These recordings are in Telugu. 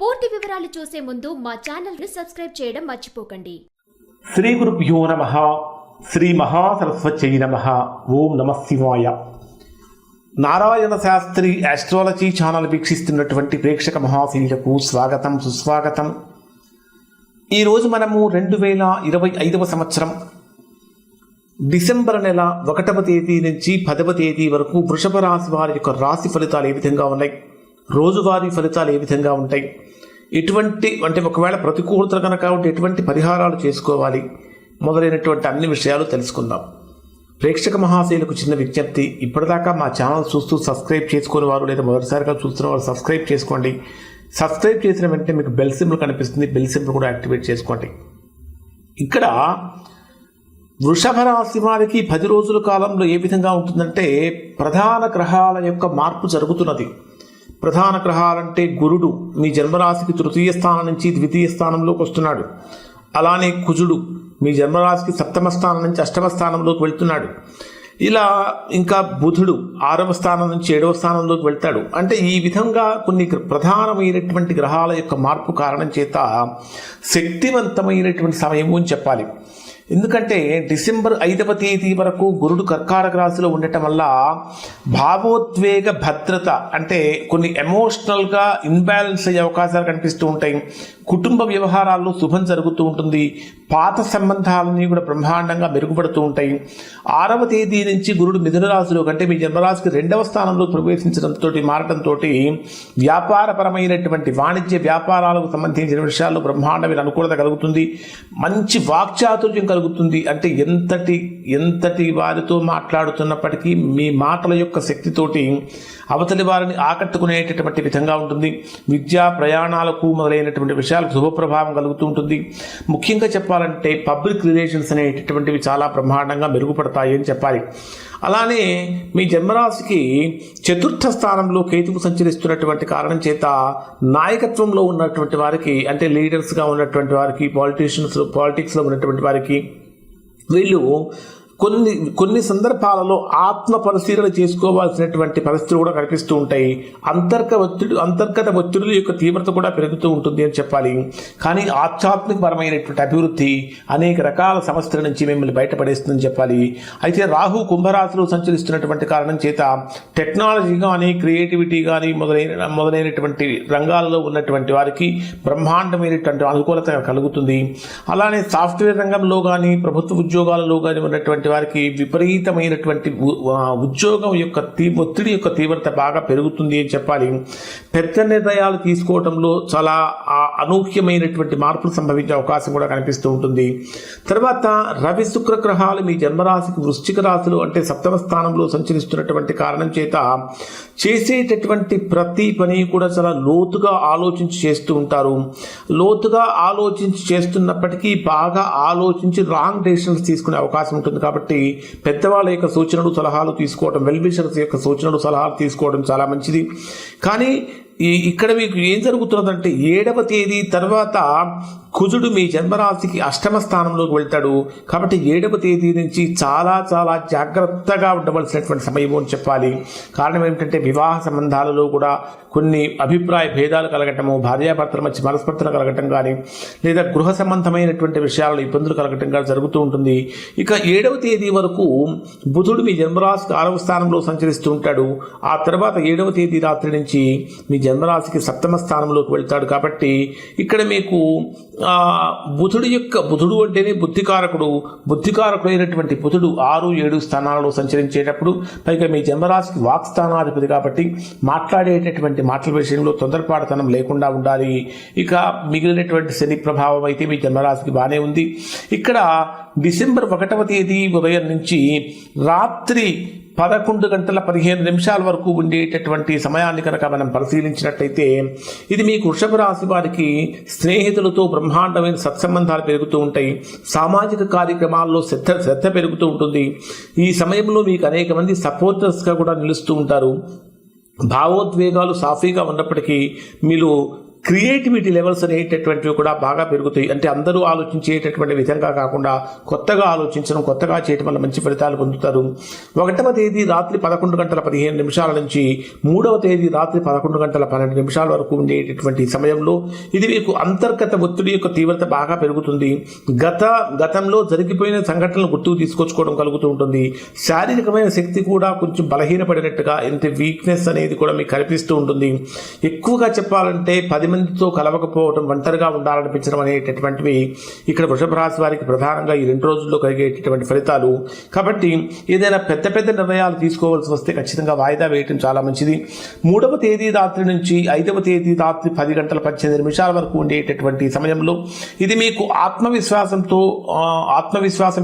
పూర్తి వివరాలు చూసే ముందు మా ఛానల్ ని సబ్స్క్రైబ్ చేయడం మర్చిపోకండి. శ్రీ గురుభ్యో నమః. శ్రీ మహాసరస్వత్యై నమః. ఓం నమః శివాయ. నారాయణ శాస్త్రి ఆస్ట్రాలజీ ఛానల్ వీక్షిస్తున్నటువంటి ప్రేక్షక మహాశీలకు స్వాగతం, సుస్వాగతం. ఈరోజు మనము 2025 సంవత్సరం డిసెంబర్ నెల 1వ తేదీ నుంచి 10వ తేదీ వరకు వృషభ రాశి వారి యొక్క రాశి ఫలితాలు ఏ విధంగా ఉన్నాయి, రోజువారీ ఫలితాలు ఏ విధంగా ఉంటాయి, ఒకవేళ ప్రతికూలతలు కనుక ఉంటే ఎటువంటి పరిహారాలు చేసుకోవాలి మొదలైనటువంటి అన్ని విషయాలు తెలుసుకుందాం. ప్రేక్షక మహాశయులకు చిన్న విజ్ఞప్తి, ఇప్పటిదాకా మా ఛానల్ చూస్తూ సబ్స్క్రైబ్ చేసుకునే వారు లేదా మొదటిసారిగా చూస్తున్న వారు సబ్స్క్రైబ్ చేసుకోండి. సబ్స్క్రైబ్ చేసిన వెంటనే మీకు బెల్ సింబల్ కనిపిస్తుంది, బెల్ సింబల్ కూడా యాక్టివేట్ చేసుకోండి. ఇక్కడ వృషభ రాశి వారికి 10 రోజుల కాలంలో ఏ విధంగా ఉంటుందంటే, ప్రధాన గ్రహాల యొక్క మార్పు జరుగుతున్నది. ప్రధాన గ్రహాలంటే గురుడు మీ జన్మరాశికి 3వ స్థానం నుంచి 2వ స్థానంలోకి వస్తున్నాడు. అలానే కుజుడు మీ జన్మరాశికి 7వ స్థానం నుంచి 8వ స్థానంలోకి వెళ్తున్నాడు. ఇలా ఇంకా బుధుడు 6వ స్థానం నుంచి 7వ స్థానంలోకి వెళ్తాడు. అంటే ఈ విధంగా కొన్ని ప్రధానమైనటువంటి గ్రహాల యొక్క మార్పు కారణం చేత శక్తివంతమైనటువంటి సమయము అని చెప్పాలి. ఎందుకంటే డిసెంబర్ 5వ తేదీ వరకు గురుడు కర్కాటక రాశిలో ఉండటం వల్ల భావోద్వేగ భద్రత అంటే కొన్ని ఎమోషనల్గా ఇన్బ్యాలెన్స్ అయ్యే అవకాశాలు కనిపిస్తూ ఉంటాయి. కుటుంబ వ్యవహారాల్లో శుభం జరుగుతూ ఉంటుంది. పాత సంబంధాలన్నీ కూడా బ్రహ్మాండంగా మెరుగుపడుతూ ఉంటాయి. 6వ తేదీ నుంచి గురుడు మిథున రాశిలో కంటే మీ జన్మరాశికి 2వ స్థానంలో ప్రవేశించడంతో మారడంతో వ్యాపారపరమైనటువంటి వాణిజ్య వ్యాపారాలకు సంబంధించిన విషయాల్లో బ్రహ్మాండమైన అనుకూలత కలుగుతుంది. మంచి వాక్చాతుర్యం కలుగుతుంది. అంటే ఎంతటి వారితో మాట్లాడుతున్నప్పటికీ మీ మాటల యొక్క శక్తితోటి అవతలి వారిని ఆకట్టుకునేటటువంటి విధంగా ఉంటుంది. విద్యా ప్రయాణాలకు మొదలైనటువంటి విషయాలకు శుభప్రభావం కలుగుతూ ఉంటుంది. ముఖ్యంగా చెప్పాలంటే పబ్లిక్ రిలేషన్స్ అనేటటువంటివి చాలా బ్రహ్మాండంగా మెరుగుపడతాయి అని చెప్పాలి. అలానే మీ జన్మరాశికి 4వ స్థానంలో కేతువు సంచరిస్తున్నటువంటి కారణం చేత నాయకత్వంలో ఉన్నటువంటి వారికి, అంటే లీడర్స్గా ఉన్నటువంటి వారికి, పాలిటిక్స్లో ఉన్నటువంటి వారికి వీళ్ళు కొన్ని సందర్భాలలో ఆత్మ పరిశీలన చేసుకోవాల్సినటువంటి పరిస్థితులు కూడా కనిపిస్తూ ఉంటాయి. అంతర్గత ఒత్తిడుల యొక్క తీవ్రత కూడా పెరుగుతూ ఉంటుంది అని చెప్పాలి. కానీ ఆధ్యాత్మికపరమైనటువంటి అభివృద్ధి అనేక రకాల సమస్యల నుంచి మిమ్మల్ని బయటపడేస్తుందని చెప్పాలి. అయితే రాహు కుంభరాశిలో సంచరిస్తున్నటువంటి కారణం చేత టెక్నాలజీ కానీ, క్రియేటివిటీ కానీ మొదలైనటువంటి రంగాలలో ఉన్నటువంటి వారికి బ్రహ్మాండమైనటువంటి అనుకూలత కలుగుతుంది. అలానే సాఫ్ట్వేర్ రంగంలో కానీ, ప్రభుత్వ ఉద్యోగాలలో కానీ ఉన్నటువంటి వారికి విపరీతమైనటువంటి ఉద్యోగం యొక్క ఒత్తిడి యొక్క తీవ్రత బాగా పెరుగుతుంది అని చెప్పాలి. పెద్ద నిర్ణయాలు తీసుకోవడంలో చాలా అనూహ్యమైనటువంటి మార్పులు సంభవించే అవకాశం కూడా కనిపిస్తూ ఉంటుంది. తర్వాత రవి శుక్ర గ్రహాలు మీ జన్మరాశికి వృశ్చిక రాశిలో అంటే 7వ స్థానంలో సంచరిస్తున్నటువంటి కారణం చేత చేసేటటువంటి ప్రతి పని కూడా చాలా లోతుగా ఆలోచించి చేస్తూ ఉంటారు. లోతుగా ఆలోచించి చేస్తున్నప్పటికీ బాగా ఆలోచించి రాంగ్ డెసిషన్స్ తీసుకునే అవకాశం ఉంటుంది. కాబట్టి పెద్దవాళ్ళ యొక్క సూచనలు సలహాలు తీసుకోవడం, వెల్ విషర్స్ యొక్క సూచనలు సలహాలు తీసుకోవడం చాలా మంచిది. కానీ ఇక్కడ మీకు ఏం జరుగుతున్నదంటే 7వ తేదీ తర్వాత కుజుడు మీ జన్మరాశికి 8వ స్థానంలోకి వెళ్తాడు. కాబట్టి 7వ తేదీ నుంచి చాలా చాలా జాగ్రత్తగా ఉండవలసినటువంటి సమయం అని చెప్పాలి. కారణం ఏమిటంటే వివాహ సంబంధాలలో కూడా కొన్ని అభిప్రాయ భేదాలు కలగటము, భార్యాభర్తల మధ్య మనస్పర్ధలు కలగటం కానీ, లేదా గృహ సంబంధమైనటువంటి విషయాలలో ఇబ్బందులు కలగటం కానీ జరుగుతూ ఉంటుంది. ఇక 7వ తేదీ వరకు బుధుడు మీ జన్మరాశికి 6వ స్థానంలో సంచరిస్తూ ఉంటాడు. ఆ తర్వాత 7వ తేదీ రాత్రి నుంచి మీ జన్మరాశికి 7వ స్థానంలోకి వెళ్తాడు. కాబట్టి ఇక్కడ మీకు బుధుడు అంటేనే బుద్ధికారకుడైనటువంటి బుధుడు 6, 7 స్థానాలలో సంచరించేటప్పుడు, పైగా మీ జన్మరాశికి వాక్ స్థానాధిపతి కాబట్టి మాట్లాడేటటువంటి మాటల విషయంలో తొందరపాటుతనం లేకుండా ఉండాలి. ఇక మిగిలినటువంటి శని ప్రభావం అయితే మీ జన్మరాశికి బాగానే ఉంది. ఇక్కడ డిసెంబర్ 1వ తేదీ ఉదయం నుంచి రాత్రి 11:15 వరకు ఉండేటటువంటి సమయాన్ని కనుక మనం పరిశీలించినట్లయితే ఇది మీకు వృషభ రాశి వారికి స్నేహితులతో బ్రహ్మాండమైన సత్సంబంధాలు పెరుగుతూ ఉంటాయి. సామాజిక కార్యక్రమాల్లో శ్రద్ధ పెరుగుతూ ఉంటుంది. ఈ సమయంలో మీకు అనేక మంది సపోర్టర్స్గా కూడా నిలుస్తూ ఉంటారు. భావోద్వేగాలు సాఫీగా ఉన్నప్పటికీ మీరు క్రియేటివిటీ లెవెల్స్ అనేటటువంటివి కూడా బాగా పెరుగుతాయి. అంటే అందరూ ఆలోచించేటటువంటి విధంగా కాకుండా కొత్తగా ఆలోచించడం, కొత్తగా చేయటం వల్ల మంచి ఫలితాలు పొందుతారు. 1వ తేదీ రాత్రి 11:15 నుంచి 3వ తేదీ రాత్రి 11:12 వరకు ఉండేటటువంటి సమయంలో ఇది మీకు అంతర్గత ఒత్తిడి యొక్క తీవ్రత బాగా పెరుగుతుంది. గతంలో జరిగిపోయిన సంఘటనలు గుర్తుకు తీసుకొచ్చుకోవడం కలుగుతూ ఉంటుంది. శారీరకమైన శక్తి కూడా కొంచెం బలహీనపడినట్టుగా, ఎంత వీక్నెస్ అనేది కూడా మీకు కనిపిస్తూ ఉంటుంది. ఎక్కువగా చెప్పాలంటే 10 మందితో కలవకపోవడం, ఒంటరిగా ఉండాలనిపించడం అనేటటువంటివి ఇక్కడ వృషభ రాశి వారికి ప్రధానంగా ఈ 2 రోజుల్లో కలిగేటటువంటి ఫలితాలు. కాబట్టి ఏదైనా పెద్ద పెద్ద నిర్ణయాలు తీసుకోవాల్సి వస్తే ఖచ్చితంగా వాయిదా వేయటం చాలా మంచిది. 3వ తేదీ రాత్రి నుంచి 5వ తేదీ రాత్రి 10:18 వరకు ఉండేటటువంటి సమయంలో ఇది మీకు ఆత్మవిశ్వాసం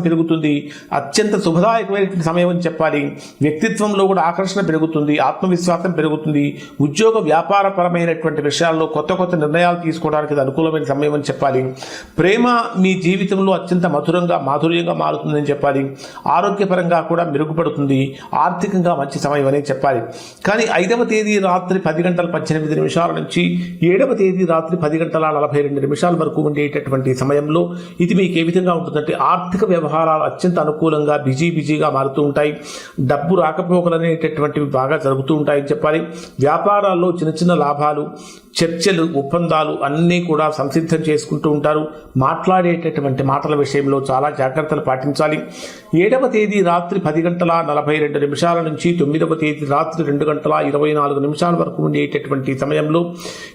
పెరుగుతుంది. అత్యంత శుభదాయకమైనటువంటి సమయం అని చెప్పాలి. వ్యక్తిత్వంలో కూడా ఆకర్షణ పెరుగుతుంది, ఆత్మవిశ్వాసం పెరుగుతుంది. ఉద్యోగ వ్యాపారపరమైనటువంటి విషయాల్లో కొత్త నిర్ణయాలు తీసుకోవడానికి ఇది అనుకూలమైన సమయం అని చెప్పాలి. ప్రేమ మీ జీవితంలో అత్యంత మాధుర్యంగా మారుతుందని చెప్పాలి. ఆరోగ్యపరంగా కూడా మెరుగుపడుతుంది. ఆర్థికంగా మంచి సమయం అని చెప్పాలి. కానీ 5వ తేదీ రాత్రి 10:18 నుంచి 7వ తేదీ రాత్రి 10:42 వరకు ఉండేటటువంటి సమయంలో ఇది మీకు ఏ విధంగా ఉంటుందంటే ఆర్థిక వ్యవహారాలు అత్యంత అనుకూలంగా బిజీగా మారుతూ ఉంటాయి. డబ్బు రాకపోకలు అనేటటువంటివి బాగా జరుగుతూ ఉంటాయని చెప్పాలి. వ్యాపారాల్లో చిన్న లాభాలు, చర్చలు, ఒప్పందాలు అన్నీ కూడా సంసిద్ధం చేసుకుంటూ ఉంటారు. మాట్లాడేటటువంటి మాటల విషయంలో చాలా జాగ్రత్తలు పాటించాలి. 7వ తేదీ రాత్రి 10:42 నుంచి 9వ తేదీ రాత్రి 2:24 వరకు ఉండేటటువంటి సమయంలో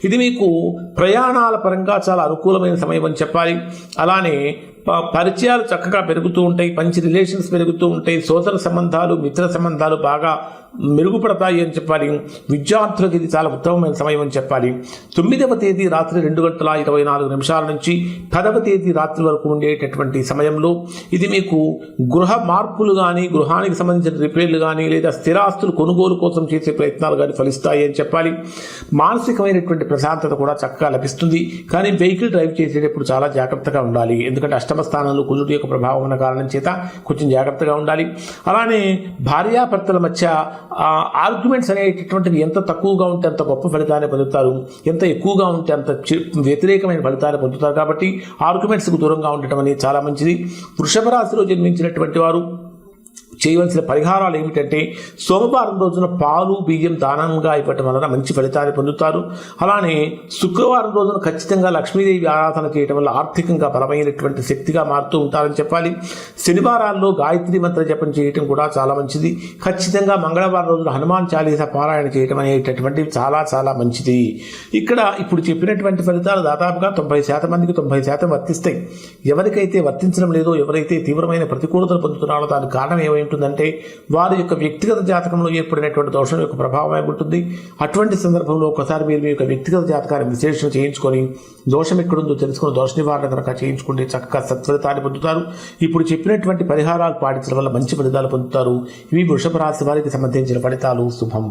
ఇది మీకు ప్రయాణాల పరంగా చాలా అనుకూలమైన సమయం అని చెప్పాలి. అలానే పరిచయాలు చక్కగా పెరుగుతూ ఉంటాయి. మంచి రిలేషన్స్ పెరుగుతూ ఉంటాయి. సోదర సంబంధాలు, మిత్ర సంబంధాలు బాగా మెరుగుపడతాయి అని చెప్పాలి. విద్యార్థులకు ఇది చాలా ఉత్తమమైన సమయం అని చెప్పాలి. 9వ తేదీ రాత్రి 2:24 నుంచి 10వ తేదీ రాత్రి వరకు ఉండేటటువంటి సమయంలో ఇది మీకు గృహ మార్పులు కానీ, గృహానికి సంబంధించిన రిపేర్లు కానీ, లేదా స్థిరాస్తులు కొనుగోలు కోసం చేసే ప్రయత్నాలు కానీ ఫలిస్తాయి అని చెప్పాలి. మానసికమైనటువంటి ప్రశాంతత కూడా చక్కగా లభిస్తుంది. కానీ వెహికల్ డ్రైవ్ చేసేటప్పుడు చాలా జాగ్రత్తగా ఉండాలి. ఎందుకంటే అష్టమ స్థానంలో కుజుడి యొక్క ప్రభావం ఉన్న కారణం చేత కొంచెం జాగ్రత్తగా ఉండాలి. అలానే భార్యాభర్తల మధ్య ఆర్గ్యుమెంట్స్ అనేటటువంటివి ఎంత తక్కువగా ఉంటే అంత గొప్ప ఫలితాన్ని పొందుతారు, ఎంత ఎక్కువగా ఉంటే అంత వ్యతిరేకమైన ఫలితాన్ని పొందుతారు. కాబట్టి ఆర్గ్యుమెంట్స్కు దూరంగా ఉండటం అనేది చాలా మంచిది. వృషభ రాశిలో జన్మించినటువంటి వారు చేయవలసిన పరిహారాలు ఏమిటంటే సోమవారం రోజున పాలు, బియ్యం దానంగా ఇవ్వటం వలన మంచి ఫలితాన్ని పొందుతారు. అలానే శుక్రవారం రోజున ఖచ్చితంగా లక్ష్మీదేవి ఆరాధన చేయటం వల్ల ఆర్థికంగా బలమైనటువంటి శక్తిగా మారుతూ ఉంటారని చెప్పాలి. శనివారాల్లో గాయత్రి మంత్ర జపం చేయటం కూడా చాలా మంచిది. ఖచ్చితంగా మంగళవారం రోజున హనుమాన్ చాలీసా పారాయణ చేయటం అనేటటువంటిది చాలా మంచిది. ఇక్కడ ఇప్పుడు చెప్పినటువంటి ఫలితాలు దాదాపుగా 90% మందికి 90% వర్తిస్తాయి. ఎవరికైతే వర్తించడం లేదో, ఎవరైతే తీవ్రమైన ప్రతికూలతలు పొందుతున్నారో దానికి కారణం ఏమైంటుందంటే వారి యొక్క వ్యక్తిగత జాతకంలో ఏర్పడినటువంటి దోషం యొక్క ప్రభావం ఏముంటుంది. అటువంటి సందర్భంలో ఒకసారి మీరు మీ యొక్క వ్యక్తిగత జాతకాన్ని విశ్లేషణ చేయించుకొని దోషం ఎక్కడుందో తెలుసుకుని దోష నివారణ కనుక చేయించుకుంటే చక్కగా సత్ఫలితాన్ని పొందుతారు. ఇప్పుడు చెప్పినటువంటి పరిహారాలు పాటించడం వల్ల మంచి ఫలితాలు పొందుతారు. ఇవి వృషభ రాశి వారికి సంబంధించిన ఫలితాలు. శుభం.